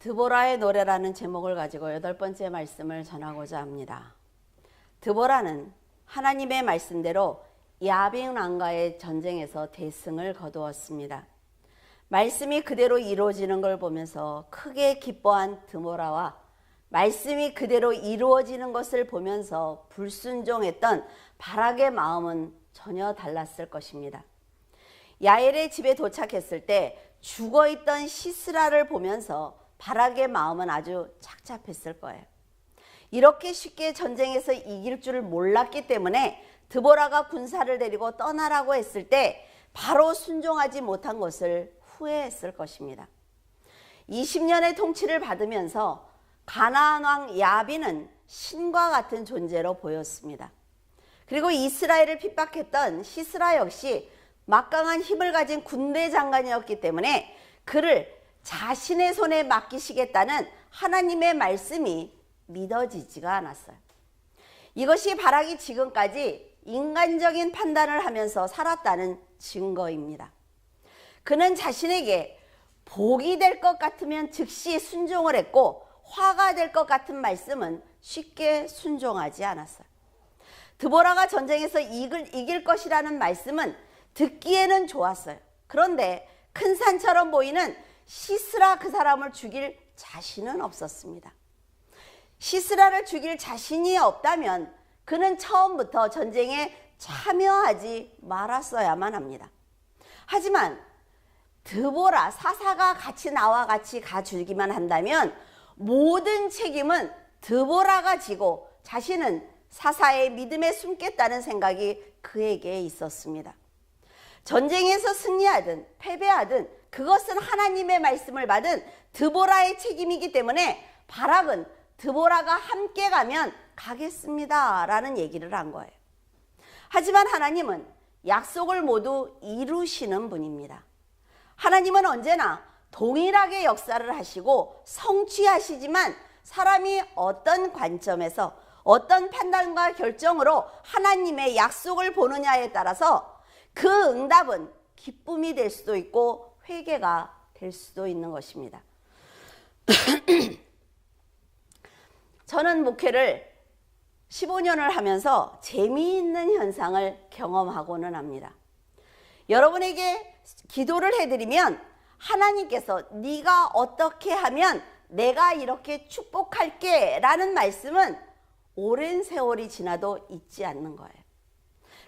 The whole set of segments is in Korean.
드보라의 노래라는 제목을 가지고 8번째 말씀을 전하고자 합니다. 드보라는 하나님의 말씀대로 야빙 왕과의 전쟁에서 대승을 거두었습니다. 말씀이 그대로 이루어지는 걸 보면서 크게 기뻐한 드보라와 말씀이 그대로 이루어지는 것을 보면서 불순종했던 바락의 마음은 전혀 달랐을 것입니다. 야엘의 집에 도착했을 때 죽어있던 시스라를 보면서 바락의 마음은 아주 착잡했을 거예요. 이렇게 쉽게 전쟁에서 이길 줄을 몰랐기 때문에 드보라가 군사를 데리고 떠나라고 했을 때 바로 순종하지 못한 것을 후회했을 것입니다. 20년의 통치를 받으면서 가나안 왕 야빈은 신과 같은 존재로 보였습니다. 그리고 이스라엘을 핍박했던 시스라 역시 막강한 힘을 가진 군대 장관이었기 때문에 그를 자신의 손에 맡기시겠다는 하나님의 말씀이 믿어지지가 않았어요. 이것이 바락이 지금까지 인간적인 판단을 하면서 살았다는 증거입니다. 그는 자신에게 복이 될 것 같으면 즉시 순종을 했고 화가 될 것 같은 말씀은 쉽게 순종하지 않았어요. 드보라가 전쟁에서 이길 것이라는 말씀은 듣기에는 좋았어요. 그런데 큰 산처럼 보이는 시스라 그 사람을 죽일 자신은 없었습니다. 시스라를 죽일 자신이 없다면 그는 처음부터 전쟁에 참여하지 말았어야만 합니다. 하지만 드보라 사사가 나와 같이 가주기만 한다면 모든 책임은 드보라가 지고 자신은 사사의 믿음에 숨겠다는 생각이 그에게 있었습니다. 전쟁에서 승리하든 패배하든 그것은 하나님의 말씀을 받은 드보라의 책임이기 때문에 바락은 드보라가 함께 가면 가겠습니다 라는 얘기를 한 거예요. 하지만 하나님은 약속을 모두 이루시는 분입니다. 하나님은 언제나 동일하게 역사를 하시고 성취하시지만 사람이 어떤 관점에서 어떤 판단과 결정으로 하나님의 약속을 보느냐에 따라서 그 응답은 기쁨이 될 수도 있고 회개가 될 수도 있는 것입니다. 저는 목회를 15년을 하면서 재미있는 현상을 경험하고는 합니다. 여러분에게 기도를 해드리면 하나님께서 네가 어떻게 하면 내가 이렇게 축복할게 라는 말씀은 오랜 세월이 지나도 잊지 않는 거예요.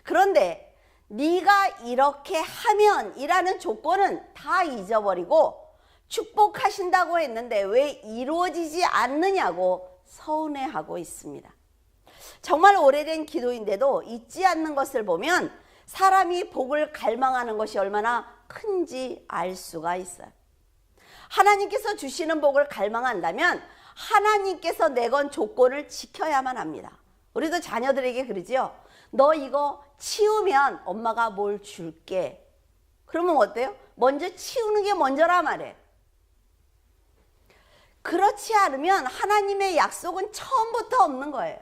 그런데 네가 이렇게 하면 이라는 조건은 다 잊어버리고 축복하신다고 했는데 왜 이루어지지 않느냐고 서운해하고 있습니다. 정말 오래된 기도인데도 잊지 않는 것을 보면 사람이 복을 갈망하는 것이 얼마나 큰지 알 수가 있어요. 하나님께서 주시는 복을 갈망한다면 하나님께서 내건 조건을 지켜야만 합니다. 우리도 자녀들에게 그러지요. 너 이거 치우면 엄마가 뭘 줄게. 그러면 어때요? 먼저 치우는 게 먼저라 말이에요. 그렇지 않으면 하나님의 약속은 처음부터 없는 거예요.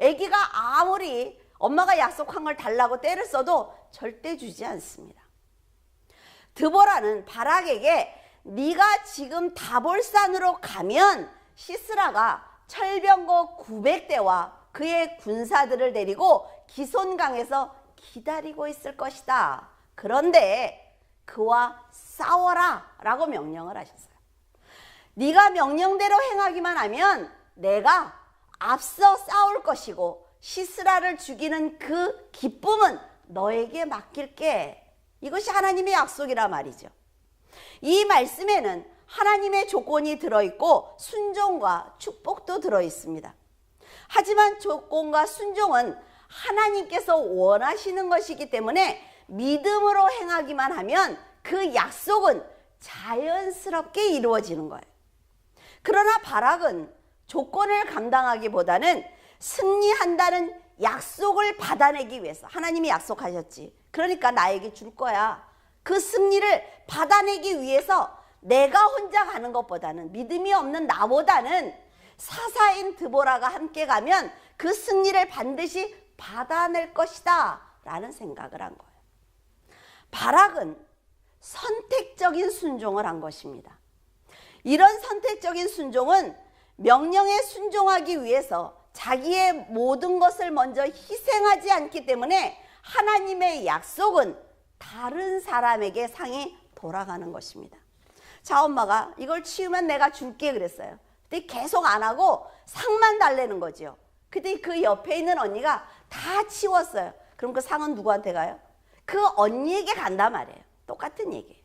아기가 아무리 엄마가 약속한 걸 달라고 떼를 써도 절대 주지 않습니다. 드보라는 바락에게 네가 지금 다볼산으로 가면 시스라가 철병거 900대와 그의 군사들을 데리고 기손강에서 기다리고 있을 것이다. 그런데 그와 싸워라 라고 명령을 하셨어요. 네가 명령대로 행하기만 하면 내가 앞서 싸울 것이고 시스라를 죽이는 그 기쁨은 너에게 맡길게. 이것이 하나님의 약속이라 말이죠. 이 말씀에는 하나님의 조건이 들어있고 순종과 축복도 들어있습니다. 하지만 조건과 순종은 하나님께서 원하시는 것이기 때문에 믿음으로 행하기만 하면 그 약속은 자연스럽게 이루어지는 거예요. 그러나 바락은 조건을 감당하기보다는 승리한다는 약속을 받아내기 위해서 하나님이 약속하셨지. 그러니까 나에게 줄 거야. 그 승리를 받아내기 위해서 내가 혼자 가는 것보다는 믿음이 없는 나보다는 사사인 드보라가 함께 가면 그 승리를 반드시 받아낼 것이다 라는 생각을 한 거예요. 바락은 선택적인 순종을 한 것입니다. 이런 선택적인 순종은 명령에 순종하기 위해서 자기의 모든 것을 먼저 희생하지 않기 때문에 하나님의 약속은 다른 사람에게 상이 돌아가는 것입니다. 자, 엄마가 이걸 치우면 내가 줄게 그랬어요. 근데 계속 안 하고 상만 달래는 거죠. 근데 그 옆에 있는 언니가 다 치웠어요. 그럼 그 상은 누구한테 가요? 그 언니에게 간단 말이에요. 똑같은 얘기예요.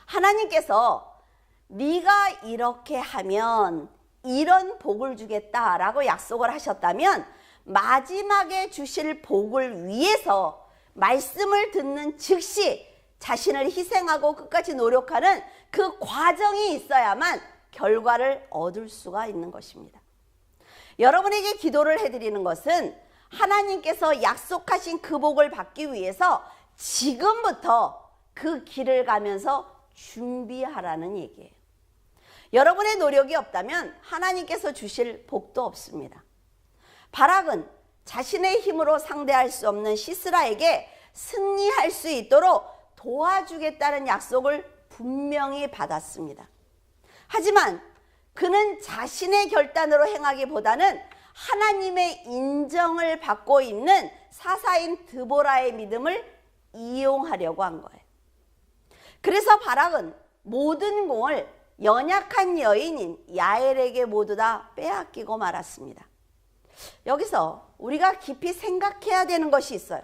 하나님께서 네가 이렇게 하면 이런 복을 주겠다라고 약속을 하셨다면 마지막에 주실 복을 위해서 말씀을 듣는 즉시 자신을 희생하고 끝까지 노력하는 그 과정이 있어야만 결과를 얻을 수가 있는 것입니다. 여러분에게 기도를 해드리는 것은 하나님께서 약속하신 그 복을 받기 위해서 지금부터 그 길을 가면서 준비하라는 얘기예요. 여러분의 노력이 없다면 하나님께서 주실 복도 없습니다. 바락은 자신의 힘으로 상대할 수 없는 시스라에게 승리할 수 있도록 도와주겠다는 약속을 분명히 받았습니다. 하지만 그는 자신의 결단으로 행하기보다는 하나님의 인정을 받고 있는 사사인 드보라의 믿음을 이용하려고 한 거예요. 그래서 바락은 모든 공을 연약한 여인인 야엘에게 모두 다 빼앗기고 말았습니다. 여기서 우리가 깊이 생각해야 되는 것이 있어요.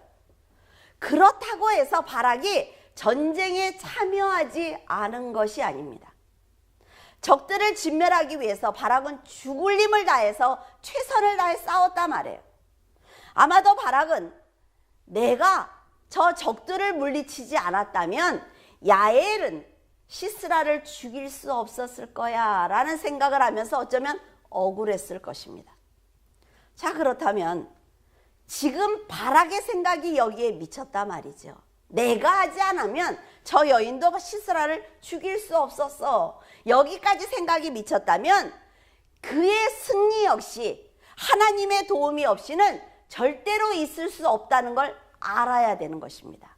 그렇다고 해서 바락이 전쟁에 참여하지 않은 것이 아닙니다. 적들을 진멸하기 위해서 바락은 죽을 힘을 다해서 최선을 다해 싸웠단 말이에요. 아마도 바락은 내가 저 적들을 물리치지 않았다면 야엘은 시스라를 죽일 수 없었을 거야 라는 생각을 하면서 어쩌면 억울했을 것입니다. 자, 그렇다면 지금 바락의 생각이 여기에 미쳤단 말이죠. 내가 하지 않으면 저 여인도 시스라를 죽일 수 없었어. 여기까지 생각이 미쳤다면 그의 승리 역시 하나님의 도움이 없이는 절대로 있을 수 없다는 걸 알아야 되는 것입니다.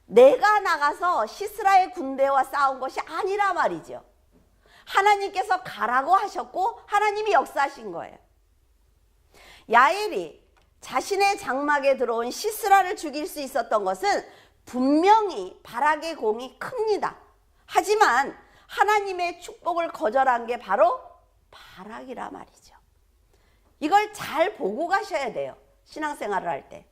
내가 나가서 시스라의 군대와 싸운 것이 아니라 말이죠. 하나님께서 가라고 하셨고 하나님이 역사하신 거예요. 야엘이 자신의 장막에 들어온 시스라를 죽일 수 있었던 것은 분명히 바락의 공이 큽니다. 하지만 하나님의 축복을 거절한 게 바로 바락이라 말이죠. 이걸 잘 보고 가셔야 돼요. 신앙생활을 할 때.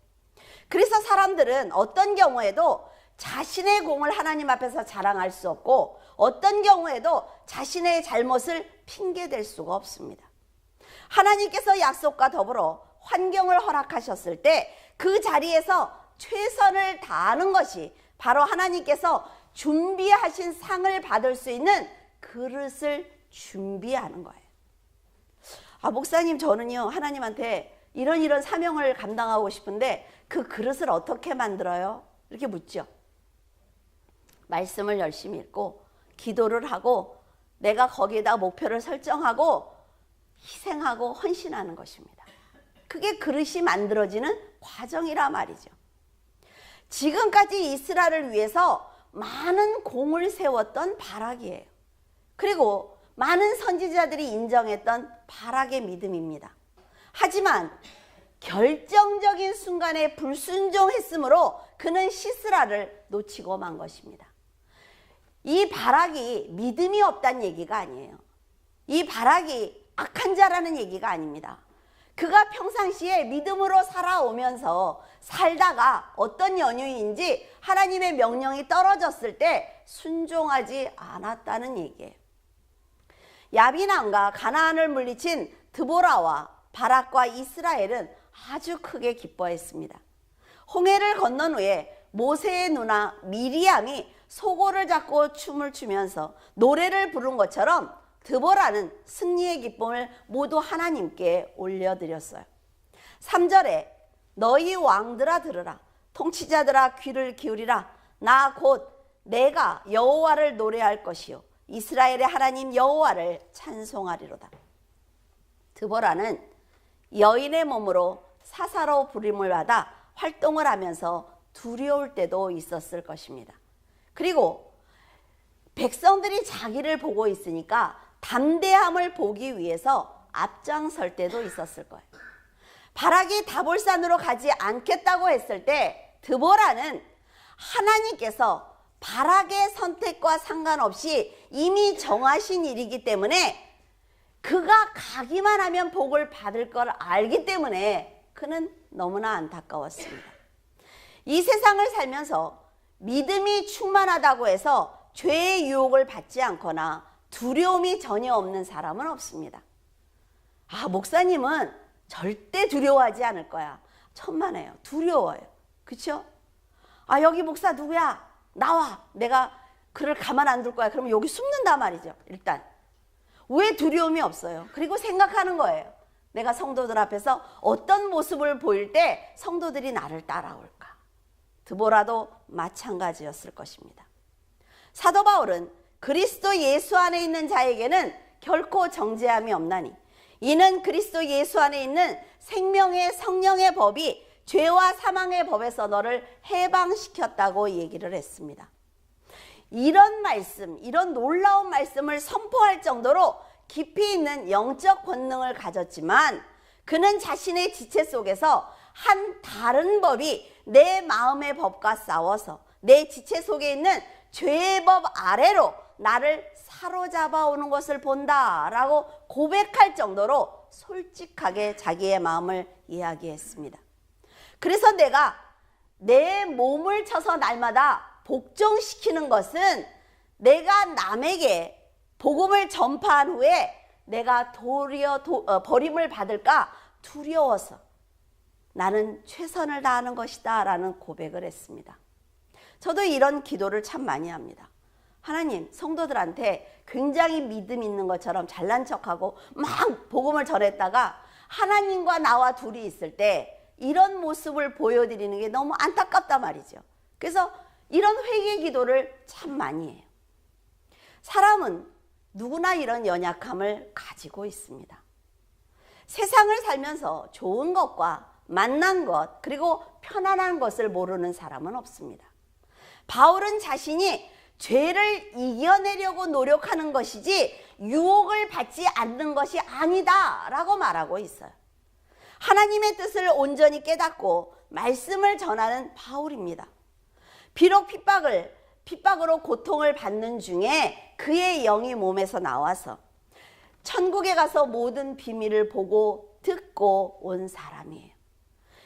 그래서 사람들은 어떤 경우에도 자신의 공을 하나님 앞에서 자랑할 수 없고 어떤 경우에도 자신의 잘못을 핑계댈 수가 없습니다. 하나님께서 약속과 더불어 환경을 허락하셨을 때 그 자리에서 최선을 다하는 것이 바로 하나님께서 준비하신 상을 받을 수 있는 그릇을 준비하는 거예요. 아, 목사님, 저는요 하나님한테 이런 사명을 감당하고 싶은데 그 그릇을 어떻게 만들어요? 이렇게 묻죠. 말씀을 열심히 읽고 기도를 하고 내가 거기에다 목표를 설정하고 희생하고 헌신하는 것입니다. 그게 그릇이 만들어지는 과정이라 말이죠. 지금까지 이스라엘을 위해서 많은 공을 세웠던 바락이에요. 그리고 많은 선지자들이 인정했던 바락의 믿음입니다. 하지만 결정적인 순간에 불순종했으므로 그는 시스라를 놓치고 만 것입니다. 이 바락이 믿음이 없다는 얘기가 아니에요. 이 바락이 악한 자라는 얘기가 아닙니다. 그가 평상시에 믿음으로 살아오면서 살다가 어떤 연유인지 하나님의 명령이 떨어졌을 때 순종하지 않았다는 얘기예요. 야빈왕과 가나안을 물리친 드보라와 바락과 이스라엘은 아주 크게 기뻐했습니다. 홍해를 건넌 후에 모세의 누나 미리암이 소고를 잡고 춤을 추면서 노래를 부른 것처럼 드보라는 승리의 기쁨을 모두 하나님께 올려드렸어요. 3절에 너희 왕들아 들으라, 통치자들아 귀를 기울이라, 나 곧 내가 여호와를 노래할 것이요 이스라엘의 하나님 여호와를 찬송하리로다. 드보라는 여인의 몸으로 사사로 부림을 받아 활동을 하면서 두려울 때도 있었을 것입니다. 그리고 백성들이 자기를 보고 있으니까 담대함을 보기 위해서 앞장설 때도 있었을 거예요. 바락이 다볼산으로 가지 않겠다고 했을 때 드보라는 하나님께서 바락의 선택과 상관없이 이미 정하신 일이기 때문에 그가 가기만 하면 복을 받을 걸 알기 때문에 그는 너무나 안타까웠습니다. 이 세상을 살면서 믿음이 충만하다고 해서 죄의 유혹을 받지 않거나 두려움이 전혀 없는 사람은 없습니다. 아, 목사님은 절대 두려워하지 않을 거야. 천만에요. 두려워요. 그렇죠? 아, 여기 목사 누구야? 나와. 내가 그를 가만 안 둘 거야. 그러면 여기 숨는단 말이죠. 일단. 왜 두려움이 없어요? 그리고 생각하는 거예요. 내가 성도들 앞에서 어떤 모습을 보일 때 성도들이 나를 따라올까? 드보라도 마찬가지였을 것입니다. 사도 바울은 그리스도 예수 안에 있는 자에게는 결코 정죄함이 없나니 이는 그리스도 예수 안에 있는 생명의 성령의 법이 죄와 사망의 법에서 너를 해방시켰다고 얘기를 했습니다. 이런 말씀, 이런 놀라운 말씀을 선포할 정도로 깊이 있는 영적 권능을 가졌지만 그는 자신의 지체 속에서 한 다른 법이 내 마음의 법과 싸워서 내 지체 속에 있는 죄의 법 아래로 나를 사로잡아 오는 것을 본다라고 고백할 정도로 솔직하게 자기의 마음을 이야기했습니다. 그래서 내가 내 몸을 쳐서 날마다 복종시키는 것은 내가 남에게 복음을 전파한 후에 내가 도리어 버림을 받을까 두려워서 나는 최선을 다하는 것이다 라는 고백을 했습니다. 저도 이런 기도를 참 많이 합니다. 하나님, 성도들한테 굉장히 믿음 있는 것처럼 잘난 척하고 막 복음을 전했다가 하나님과 나와 둘이 있을 때 이런 모습을 보여드리는 게 너무 안타깝단 말이죠. 그래서 이런 회개 기도를 참 많이 해요. 사람은 누구나 이런 연약함을 가지고 있습니다. 세상을 살면서 좋은 것과 만난 것 그리고 편안한 것을 모르는 사람은 없습니다. 바울은 자신이 죄를 이겨내려고 노력하는 것이지 유혹을 받지 않는 것이 아니다 라고 말하고 있어요. 하나님의 뜻을 온전히 깨닫고 말씀을 전하는 바울입니다. 비록 핍박으로 고통을 받는 중에 그의 영이 몸에서 나와서 천국에 가서 모든 비밀을 보고 듣고 온 사람이에요.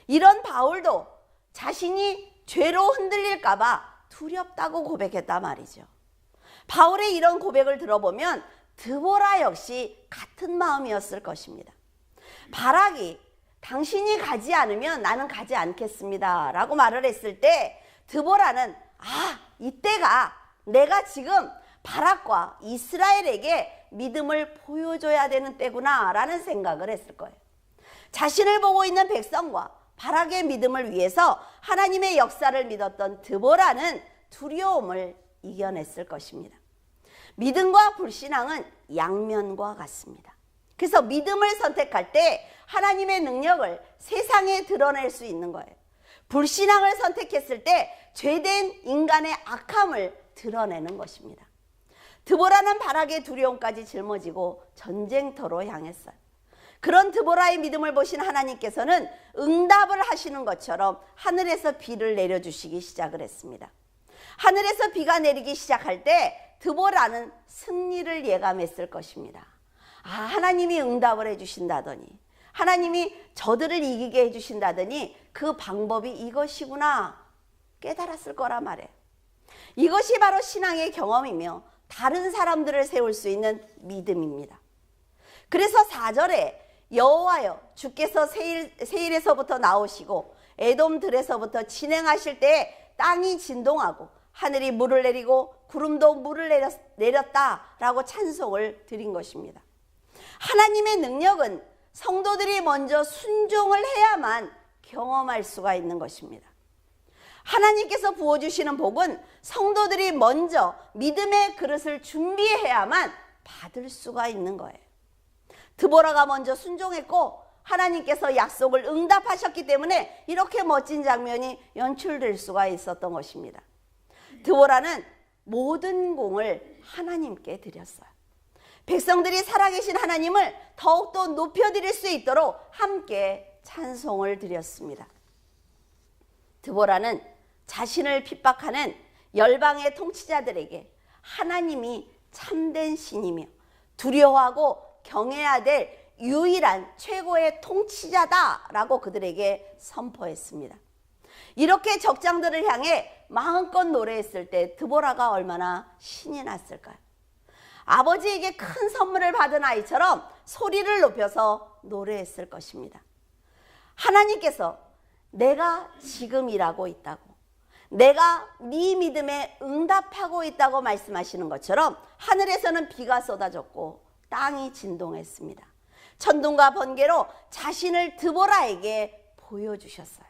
이런 바울도 자신이 죄로 흔들릴까 봐 두렵다고 고백했단 말이죠. 바울의 이런 고백을 들어보면 드보라 역시 같은 마음이었을 것입니다. 바락이 당신이 가지 않으면 나는 가지 않겠습니다 라고 말을 했을 때 드보라는 이때가 내가 지금 바락과 이스라엘에게 믿음을 보여줘야 되는 때구나 라는 생각을 했을 거예요. 자신을 보고 있는 백성과 바락의 믿음을 위해서 하나님의 역사를 믿었던 드보라는 두려움을 이겨냈을 것입니다. 믿음과 불신앙은 양면과 같습니다. 그래서 믿음을 선택할 때 하나님의 능력을 세상에 드러낼 수 있는 거예요. 불신앙을 선택했을 때 죄된 인간의 악함을 드러내는 것입니다. 드보라는 바락의 두려움까지 짊어지고 전쟁터로 향했어요. 그런 드보라의 믿음을 보신 하나님께서는 응답을 하시는 것처럼 하늘에서 비를 내려주시기 시작을 했습니다. 하늘에서 비가 내리기 시작할 때 드보라는 승리를 예감했을 것입니다. 하나님이 응답을 해주신다더니 하나님이 저들을 이기게 해주신다더니 그 방법이 이것이구나 깨달았을 거란 말이에요. 이것이 바로 신앙의 경험이며 다른 사람들을 세울 수 있는 믿음입니다. 그래서 4절에 여호와여 주께서 세일에서부터 나오시고 에돔 들에서부터 진행하실 때 땅이 진동하고 하늘이 물을 내리고 구름도 물을 내렸다라고 찬송을 드린 것입니다. 하나님의 능력은 성도들이 먼저 순종을 해야만 경험할 수가 있는 것입니다. 하나님께서 부어주시는 복은 성도들이 먼저 믿음의 그릇을 준비해야만 받을 수가 있는 거예요. 드보라가 먼저 순종했고 하나님께서 약속을 응답하셨기 때문에 이렇게 멋진 장면이 연출될 수가 있었던 것입니다. 드보라는 모든 공을 하나님께 드렸어요. 백성들이 살아계신 하나님을 더욱더 높여드릴 수 있도록 함께 찬송을 드렸습니다. 드보라는 자신을 핍박하는 열방의 통치자들에게 하나님이 참된 신이며 두려워하고 경외해야 될 유일한 최고의 통치자다라고 그들에게 선포했습니다. 이렇게 적장들을 향해 마음껏 노래했을 때 드보라가 얼마나 신이 났을까요? 아버지에게 큰 선물을 받은 아이처럼 소리를 높여서 노래했을 것입니다. 하나님께서 내가 지금 일하고 있다고, 내가 네 믿음에 응답하고 있다고 말씀하시는 것처럼 하늘에서는 비가 쏟아졌고 땅이 진동했습니다. 천둥과 번개로 자신을 드보라에게 보여주셨어요.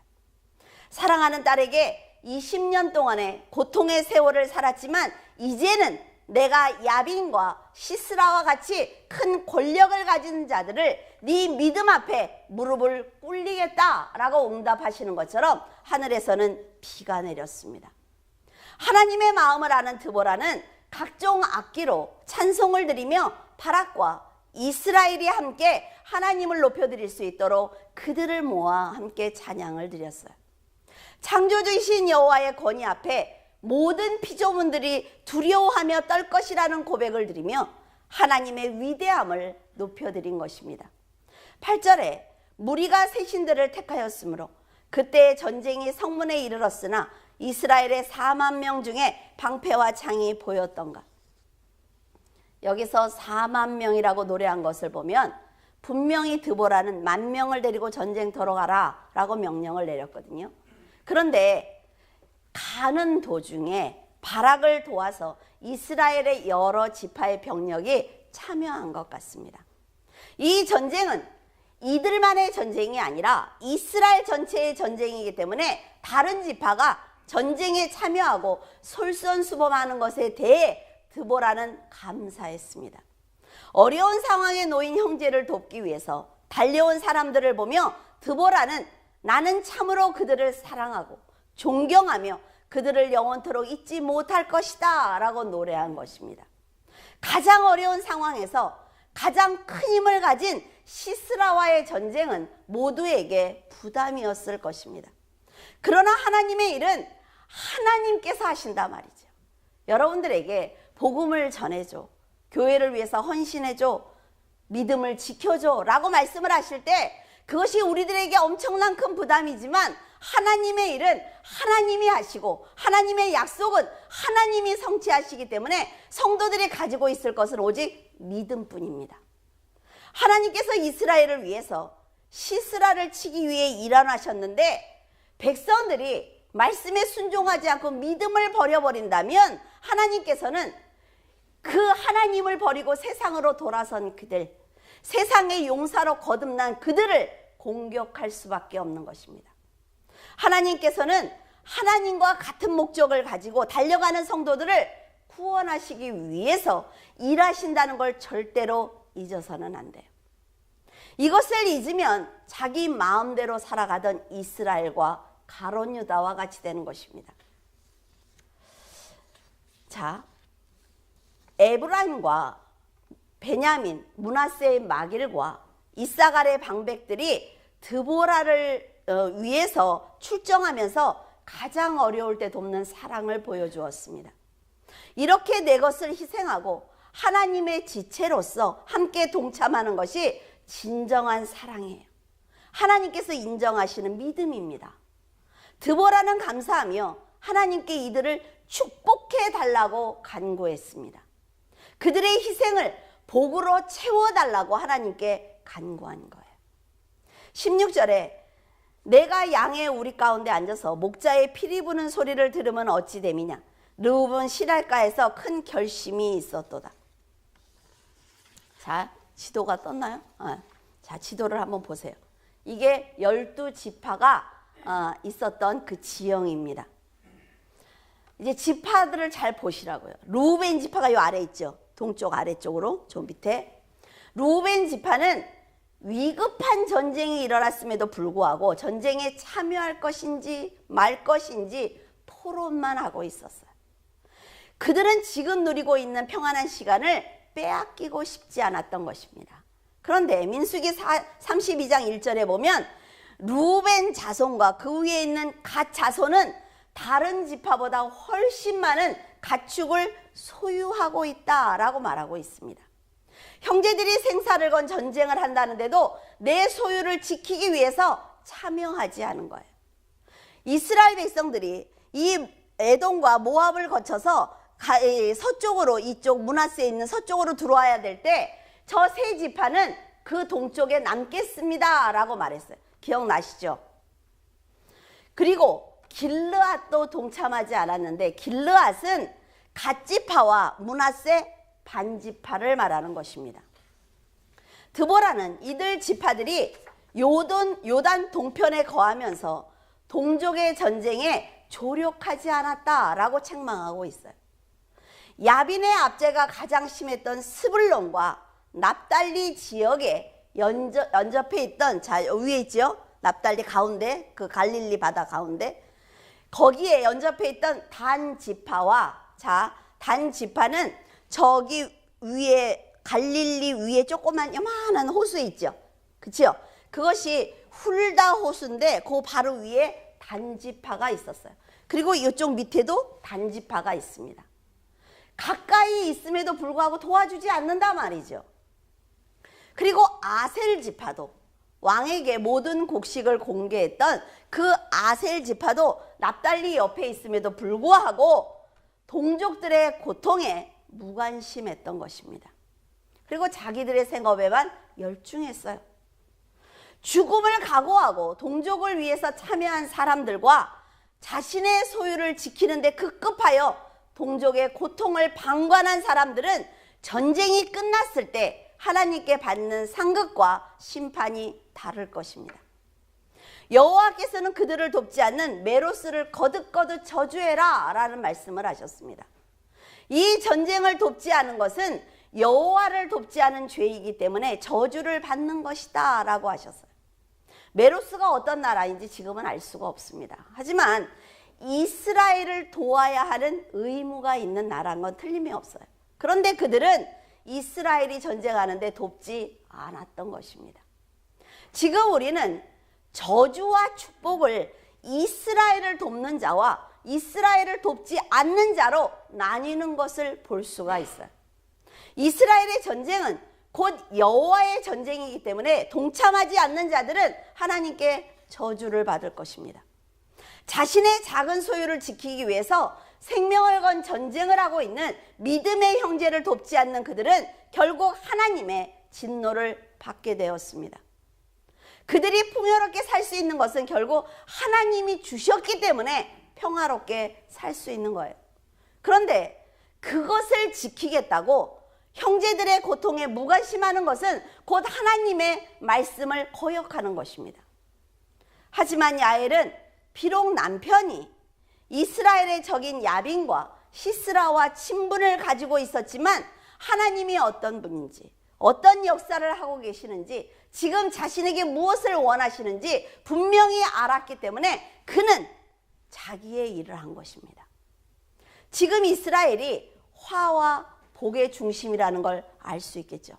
사랑하는 딸에게 20년 동안의 고통의 세월을 살았지만 이제는 내가 야빈과 시스라와 같이 큰 권력을 가진 자들을 네 믿음 앞에 무릎을 꿇리겠다라고 응답하시는 것처럼 하늘에서는 비가 내렸습니다. 하나님의 마음을 아는 드보라는 각종 악기로 찬송을 드리며 바락과 이스라엘이 함께 하나님을 높여드릴 수 있도록 그들을 모아 함께 찬양을 드렸어요. 창조주이신 여호와의 권위 앞에 모든 피조물들이 두려워하며 떨 것이라는 고백을 드리며 하나님의 위대함을 높여드린 것입니다. 8절에 무리가 새 신들을 택하였으므로 그때 전쟁이 성문에 이르렀으나 이스라엘의 4만 명 중에 방패와 창이 보였던가. 여기서 4만 명이라고 노래한 것을 보면 분명히 드보라는 10,000명을 데리고 전쟁터로 가라 라고 명령을 내렸거든요. 그런데 가는 도중에 바락을 도와서 이스라엘의 여러 지파의 병력이 참여한 것 같습니다. 이 전쟁은 이들만의 전쟁이 아니라 이스라엘 전체의 전쟁이기 때문에 다른 지파가 전쟁에 참여하고 솔선수범하는 것에 대해 드보라는 감사했습니다. 어려운 상황에 놓인 형제를 돕기 위해서 달려온 사람들을 보며 드보라는 나는 참으로 그들을 사랑하고 존경하며 그들을 영원토록 잊지 못할 것이다 라고 노래한 것입니다. 가장 어려운 상황에서 가장 큰 힘을 가진 시스라와의 전쟁은 모두에게 부담이었을 것입니다. 그러나 하나님의 일은 하나님께서 하신다 말이죠. 여러분들에게 복음을 전해줘, 교회를 위해서 헌신해줘, 믿음을 지켜줘 라고 말씀을 하실 때 그것이 우리들에게 엄청난 큰 부담이지만 하나님의 일은 하나님이 하시고 하나님의 약속은 하나님이 성취하시기 때문에 성도들이 가지고 있을 것은 오직 믿음뿐입니다. 하나님께서 이스라엘을 위해서 시스라를 치기 위해 일어나셨는데 백성들이 말씀에 순종하지 않고 믿음을 버려버린다면 하나님께서는 그 하나님을 버리고 세상으로 돌아선 그들, 세상의 용사로 거듭난 그들을 공격할 수밖에 없는 것입니다. 하나님께서는 하나님과 같은 목적을 가지고 달려가는 성도들을 구원하시기 위해서 일하신다는 걸 절대로 잊어서는 안 돼요. 이것을 잊으면 자기 마음대로 살아가던 이스라엘과 가롯 유다와 같이 되는 것입니다. 자, 에브라임과 베냐민, 므낫세의 마길과 이사갈의 방백들이 드보라를 위해서 출정하면서 가장 어려울 때 돕는 사랑을 보여주었습니다. 이렇게 내 것을 희생하고 하나님의 지체로서 함께 동참하는 것이 진정한 사랑이에요. 하나님께서 인정하시는 믿음입니다. 드보라는 감사하며 하나님께 이들을 축복해 달라고 간구했습니다. 그들의 희생을 복으로 채워달라고 하나님께 간구한 거예요. 16절에 내가 양의 우리 가운데 앉아서 목자의 피리 부는 소리를 들으면 어찌 됨이냐. 르우븐 시랄가에서 큰 결심이 있었도다. 자, 지도가 떴나요? 자, 지도를 한번 보세요. 이게 12지파가 있었던 그 지형입니다. 이제 지파들을 잘 보시라고요. 르우벤 지파가 요 아래 있죠. 동쪽 아래쪽으로 저 밑에. 르우벤 지파는 위급한 전쟁이 일어났음에도 불구하고 전쟁에 참여할 것인지 말 것인지 토론만 하고 있었어요. 그들은 지금 누리고 있는 평안한 시간을 빼앗기고 싶지 않았던 것입니다. 그런데 민수기 32장 1절에 보면 루벤 자손과 그 위에 있는 갓 자손은 다른 지파보다 훨씬 많은 가축을 소유하고 있다라고 말하고 있습니다. 형제들이 생사를 건 전쟁을 한다는데도 내 소유를 지키기 위해서 참여하지 않은 거예요. 이스라엘 백성들이 이 에돔과 모압을 거쳐서 서쪽으로, 이쪽 므낫세에 있는 서쪽으로 들어와야 될 때 저 세 지파는 그 동쪽에 남겠습니다 라고 말했어요. 기억나시죠? 그리고 길르앗도 동참하지 않았는데 길르앗은 갓지파와 므낫세 반지파를 말하는 것입니다. 드보라는 이들 지파들이 요단 동편에 거하면서 동족의 전쟁에 조력하지 않았다라고 책망하고 있어요. 야빈의 압제가 가장 심했던 스불론과 납달리 지역에 연접해 있던, 자 위에 있죠? 납달리 가운데, 그 갈릴리 바다 가운데 거기에 연접해 있던 단 지파와, 자 단 지파는 저기 위에 갈릴리 위에 조그만 요만한 호수 있죠? 그렇죠? 그것이 훌다 호수인데 그 바로 위에 단지파가 있었어요. 그리고 이쪽 밑에도 단지파가 있습니다. 가까이 있음에도 불구하고 도와주지 않는다 말이죠. 그리고 아셀 지파도, 왕에게 모든 곡식을 공개했던 그 아셀 지파도 납달리 옆에 있음에도 불구하고 동족들의 고통에 무관심했던 것입니다. 그리고 자기들의 생업에만 열중했어요. 죽음을 각오하고 동족을 위해서 참여한 사람들과 자신의 소유를 지키는 데 급급하여 동족의 고통을 방관한 사람들은 전쟁이 끝났을 때 하나님께 받는 상급과 심판이 다를 것입니다. 여호와께서는 그들을 돕지 않는 메로스를 거듭거듭 저주해라 라는 말씀을 하셨습니다. 이 전쟁을 돕지 않은 것은 여호와를 돕지 않은 죄이기 때문에 저주를 받는 것이다 라고 하셨어요. 메로스가 어떤 나라인지 지금은 알 수가 없습니다. 하지만 이스라엘을 도와야 하는 의무가 있는 나라인 건 틀림이 없어요. 그런데 그들은 이스라엘이 전쟁하는데 돕지 않았던 것입니다. 지금 우리는 저주와 축복을 이스라엘을 돕는 자와 이스라엘을 돕지 않는 자로 나뉘는 것을 볼 수가 있어요. 이스라엘의 전쟁은 곧 여호와의 전쟁이기 때문에 동참하지 않는 자들은 하나님께 저주를 받을 것입니다. 자신의 작은 소유를 지키기 위해서 생명을 건 전쟁을 하고 있는 믿음의 형제를 돕지 않는 그들은 결국 하나님의 진노를 받게 되었습니다. 그들이 풍요롭게 살 수 있는 것은 결국 하나님이 주셨기 때문에 평화롭게 살 수 있는 거예요. 그런데 그것을 지키겠다고 형제들의 고통에 무관심하는 것은 곧 하나님의 말씀을 거역하는 것입니다. 하지만 야엘은 비록 남편이 이스라엘의 적인 야빈과 시스라와 친분을 가지고 있었지만 하나님이 어떤 분인지, 어떤 역사를 하고 계시는지, 지금 자신에게 무엇을 원하시는지 분명히 알았기 때문에 그는 자기의 일을 한 것입니다. 지금 이스라엘이 화와 복의 중심이라는 걸 알 수 있겠죠.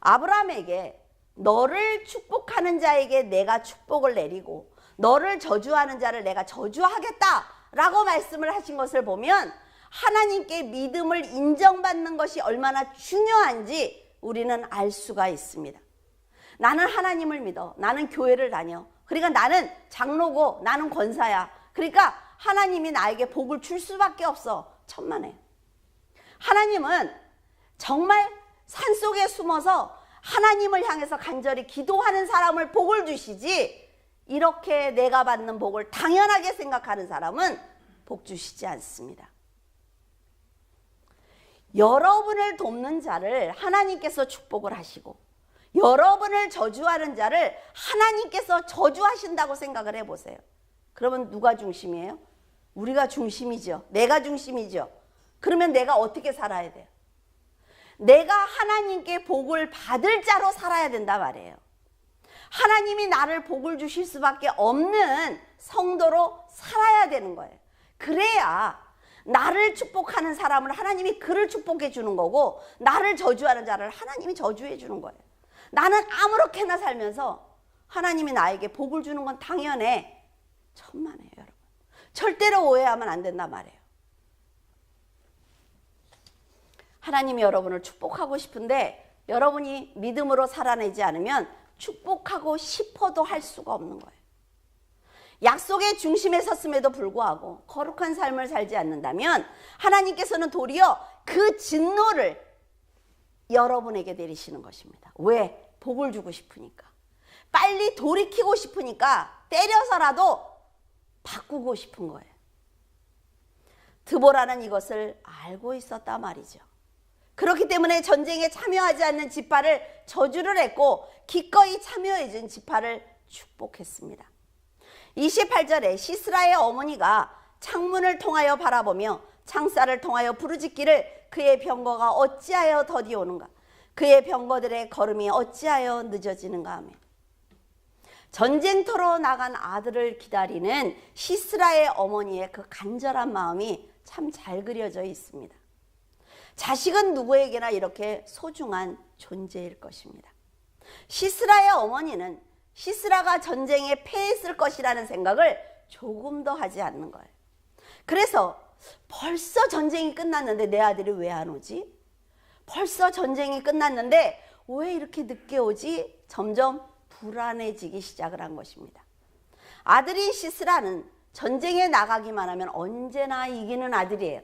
아브라함에게 너를 축복하는 자에게 내가 축복을 내리고 너를 저주하는 자를 내가 저주하겠다라고 말씀을 하신 것을 보면 하나님께 믿음을 인정받는 것이 얼마나 중요한지 우리는 알 수가 있습니다. 나는 하나님을 믿어. 나는 교회를 다녀. 그러니까 나는 장로고 나는 권사야. 그러니까 하나님이 나에게 복을 줄 수밖에 없어. 천만에. 하나님은 정말 산속에 숨어서 하나님을 향해서 간절히 기도하는 사람을 복을 주시지, 이렇게 내가 받는 복을 당연하게 생각하는 사람은 복 주시지 않습니다. 여러분을 돕는 자를 하나님께서 축복을 하시고 여러분을 저주하는 자를 하나님께서 저주하신다고 생각을 해보세요. 그러면 누가 중심이에요? 우리가 중심이죠. 내가 중심이죠. 그러면 내가 어떻게 살아야 돼요? 내가 하나님께 복을 받을 자로 살아야 된다 말이에요. 하나님이 나를 복을 주실 수밖에 없는 성도로 살아야 되는 거예요. 그래야 나를 축복하는 사람을 하나님이 그를 축복해 주는 거고, 나를 저주하는 자를 하나님이 저주해 주는 거예요. 나는 아무렇게나 살면서 하나님이 나에게 복을 주는 건 당연해. 천만에요, 여러분. 절대로 오해하면 안 된단 말이에요. 하나님이 여러분을 축복하고 싶은데 여러분이 믿음으로 살아내지 않으면 축복하고 싶어도 할 수가 없는 거예요. 약속의 중심에 섰음에도 불구하고 거룩한 삶을 살지 않는다면 하나님께서는 도리어 그 진노를 여러분에게 내리시는 것입니다. 왜? 복을 주고 싶으니까. 빨리 돌이키고 싶으니까 때려서라도 바꾸고 싶은 거예요. 드보라는 이것을 알고 있었단 말이죠. 그렇기 때문에 전쟁에 참여하지 않는 지파를 저주를 했고 기꺼이 참여해준 지파를 축복했습니다. 28절에 시스라의 어머니가 창문을 통하여 바라보며 창살을 통하여 부르짖기를 그의 병거가 어찌하여 더디오는가, 그의 병거들의 걸음이 어찌하여 늦어지는가 하며, 전쟁터로 나간 아들을 기다리는 시스라의 어머니의 그 간절한 마음이 참 잘 그려져 있습니다. 자식은 누구에게나 이렇게 소중한 존재일 것입니다. 시스라의 어머니는 시스라가 전쟁에 패했을 것이라는 생각을 조금도 하지 않는 거예요. 그래서 벌써 전쟁이 끝났는데 내 아들이 왜 안 오지? 벌써 전쟁이 끝났는데 왜 이렇게 늦게 오지? 점점 불안해지기 시작을 한 것입니다. 아들인 시스라는 전쟁에 나가기만 하면 언제나 이기는 아들이에요.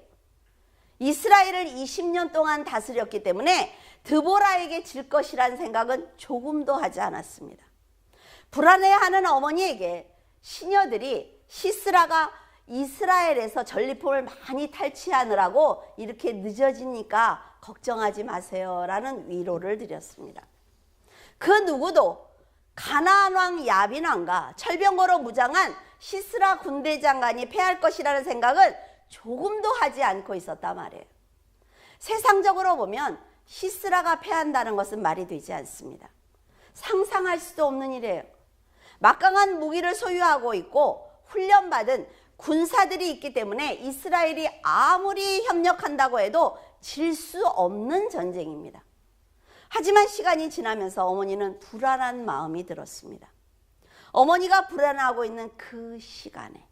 이스라엘을 20년 동안 다스렸기 때문에 드보라에게 질 것이라는 생각은 조금도 하지 않았습니다. 불안해하는 어머니에게 시녀들이 시스라가 이스라엘에서 전리품을 많이 탈취하느라고 이렇게 늦어지니까 걱정하지 마세요 라는 위로를 드렸습니다. 그 누구도 가나안 왕 야빈 왕과 철병거로 무장한 시스라 군대 장관이 패할 것이라는 생각은 조금도 하지 않고 있었단 말이에요. 세상적으로 보면 시스라가 패한다는 것은 말이 되지 않습니다. 상상할 수도 없는 일이에요. 막강한 무기를 소유하고 있고 훈련받은 군사들이 있기 때문에 이스라엘이 아무리 협력한다고 해도 질 수 없는 전쟁입니다. 하지만 시간이 지나면서 어머니는 불안한 마음이 들었습니다. 어머니가 불안하고 있는 그 시간에,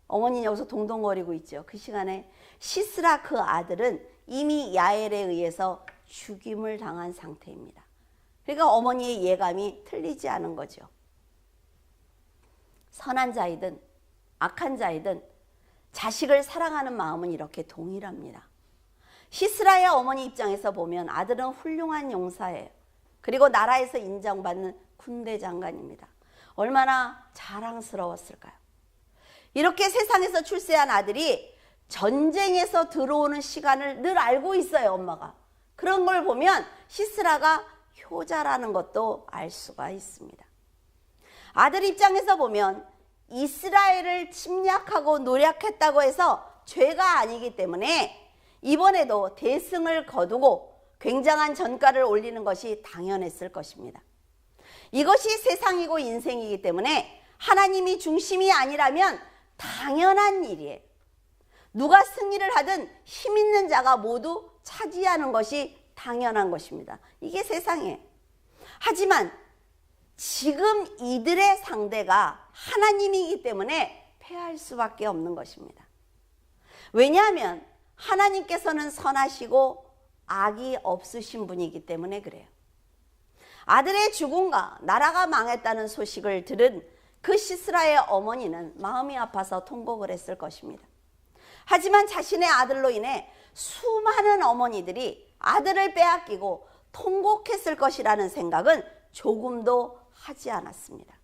어머니는 여기서 동동거리고 있죠. 그 시간에 시스라 그 아들은 이미 야엘에 의해서 죽임을 당한 상태입니다. 그러니까 어머니의 예감이 틀리지 않은 거죠. 선한 자이든 악한 자이든 자식을 사랑하는 마음은 이렇게 동일합니다. 시스라의 어머니 입장에서 보면 아들은 훌륭한 용사예요. 그리고 나라에서 인정받는 군대 장관입니다. 얼마나 자랑스러웠을까요? 이렇게 세상에서 출세한 아들이 전쟁에서 들어오는 시간을 늘 알고 있어요, 엄마가. 그런 걸 보면 시스라가 효자라는 것도 알 수가 있습니다. 아들 입장에서 보면 이스라엘을 침략하고 노략했다고 해서 죄가 아니기 때문에 이번에도 대승을 거두고 굉장한 전가를 올리는 것이 당연했을 것입니다. 이것이 세상이고 인생이기 때문에 하나님이 중심이 아니라면 당연한 일이에요. 누가 승리를 하든 힘 있는 자가 모두 차지하는 것이 당연한 것입니다. 이게 세상이에요. 하지만 지금 이들의 상대가 하나님이기 때문에 패할 수밖에 없는 것입니다. 왜냐하면 하나님께서는 선하시고 악이 없으신 분이기 때문에 그래요. 아들의 죽음과 나라가 망했다는 소식을 들은 그 시스라의 어머니는 마음이 아파서 통곡을 했을 것입니다. 하지만 자신의 아들로 인해 수많은 어머니들이 아들을 빼앗기고 통곡했을 것이라는 생각은 조금도 하지 않았습니다.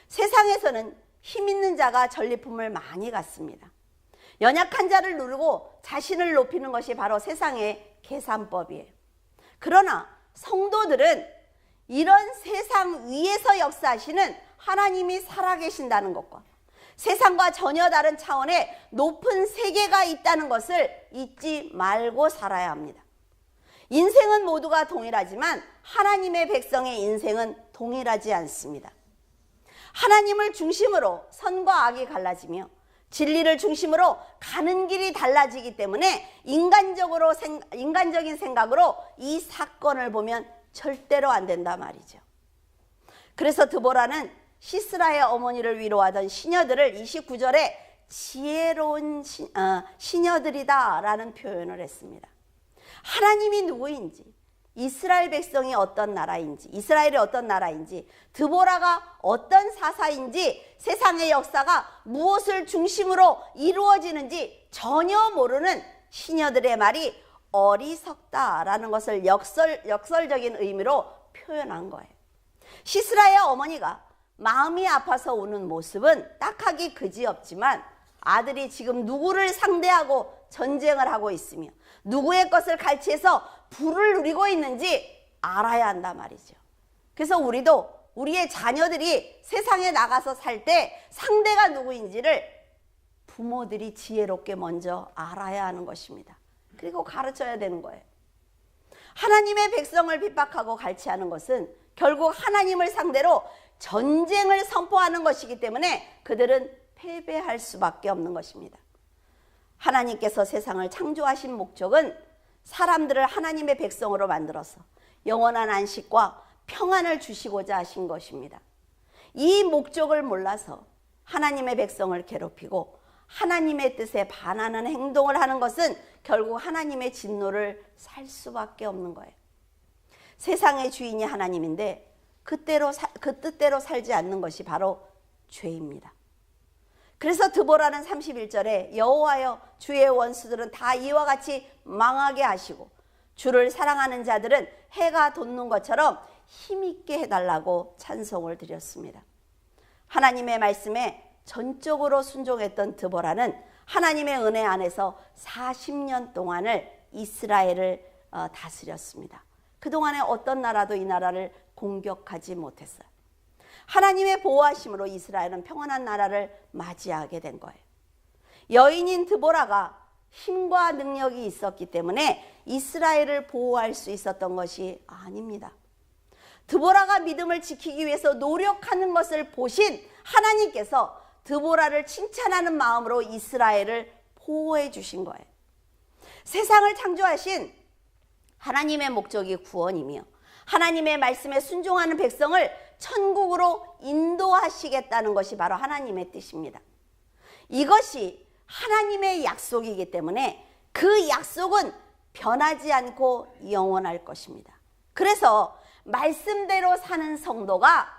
세상에서는 힘 있는 자가 전리품을 많이 갖습니다. 연약한 자를 누르고 자신을 높이는 것이 바로 세상의 계산법이에요. 그러나 성도들은 이런 세상 위에서 역사하시는 하나님이 살아계신다는 것과 세상과 전혀 다른 차원의 높은 세계가 있다는 것을 잊지 말고 살아야 합니다. 인생은 모두가 동일하지만 하나님의 백성의 인생은 동일하지 않습니다. 하나님을 중심으로 선과 악이 갈라지며 진리를 중심으로 가는 길이 달라지기 때문에 인간적인 생각으로 이 사건을 보면 절대로 안 된다 말이죠. 그래서 드보라는 시스라의 어머니를 위로하던 시녀들을 29절에 지혜로운 시녀들이다 라는 표현을 했습니다. 하나님이 누구인지, 이스라엘 백성이 어떤 나라인지, 이스라엘이 어떤 나라인지, 드보라가 어떤 사사인지, 세상의 역사가 무엇을 중심으로 이루어지는지 전혀 모르는 시녀들의 말이 어리석다라는 것을 역설적인 의미로 표현한 거예요. 시스라의 어머니가 마음이 아파서 우는 모습은 딱하기 그지없지만 아들이 지금 누구를 상대하고 전쟁을 하고 있으며 누구의 것을 갈취해서 부를 누리고 있는지 알아야 한단 말이죠. 그래서 우리도 우리의 자녀들이 세상에 나가서 살 때 상대가 누구인지를 부모들이 지혜롭게 먼저 알아야 하는 것입니다. 그리고 가르쳐야 되는 거예요. 하나님의 백성을 핍박하고 갈취하는 것은 결국 하나님을 상대로 전쟁을 선포하는 것이기 때문에 그들은 패배할 수밖에 없는 것입니다. 하나님께서 세상을 창조하신 목적은 사람들을 하나님의 백성으로 만들어서 영원한 안식과 평안을 주시고자 하신 것입니다. 이 목적을 몰라서 하나님의 백성을 괴롭히고 하나님의 뜻에 반하는 행동을 하는 것은 결국 하나님의 진노를 살 수밖에 없는 거예요. 세상의 주인이 하나님인데 그 뜻대로 살지 않는 것이 바로 죄입니다. 그래서 드보라는 31절에 여호와여 주의 원수들은 다 이와 같이 망하게 하시고 주를 사랑하는 자들은 해가 돋는 것처럼 힘있게 해달라고 찬송을 드렸습니다. 하나님의 말씀에 전적으로 순종했던 드보라는 하나님의 은혜 안에서 40년 동안을 이스라엘을 다스렸습니다. 그동안에 어떤 나라도 이 나라를 공격하지 못했어요. 하나님의 보호하심으로 이스라엘은 평안한 나라를 맞이하게 된 거예요. 여인인 드보라가 힘과 능력이 있었기 때문에 이스라엘을 보호할 수 있었던 것이 아닙니다. 드보라가 믿음을 지키기 위해서 노력하는 것을 보신 하나님께서 드보라를 칭찬하는 마음으로 이스라엘을 보호해 주신 거예요. 세상을 창조하신 하나님의 목적이 구원이며 하나님의 말씀에 순종하는 백성을 천국으로 인도하시겠다는 것이 바로 하나님의 뜻입니다. 이것이 하나님의 약속이기 때문에 그 약속은 변하지 않고 영원할 것입니다. 그래서 말씀대로 사는 성도가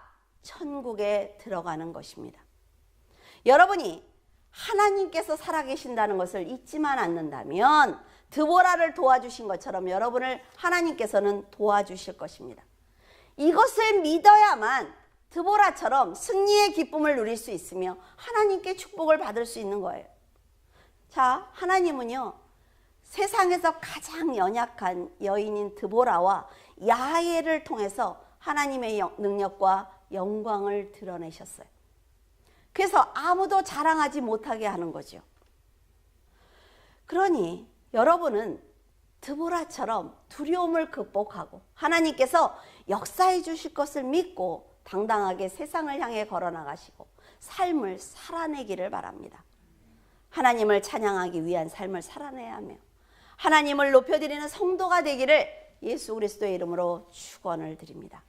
천국에 들어가는 것입니다. 여러분이 하나님께서 살아계신다는 것을 잊지만 않는다면 드보라를 도와주신 것처럼 여러분을 하나님께서는 도와주실 것입니다. 이것을 믿어야만 드보라처럼 승리의 기쁨을 누릴 수 있으며 하나님께 축복을 받을 수 있는 거예요. 자, 하나님은요, 세상에서 가장 연약한 여인인 드보라와 야훼를 통해서 하나님의 능력과 영광을 드러내셨어요. 그래서 아무도 자랑하지 못하게 하는 거죠. 그러니 여러분은 드보라처럼 두려움을 극복하고 하나님께서 역사해 주실 것을 믿고 당당하게 세상을 향해 걸어나가시고 삶을 살아내기를 바랍니다. 하나님을 찬양하기 위한 삶을 살아내야 하며 하나님을 높여드리는 성도가 되기를 예수 그리스도의 이름으로 축원을 드립니다.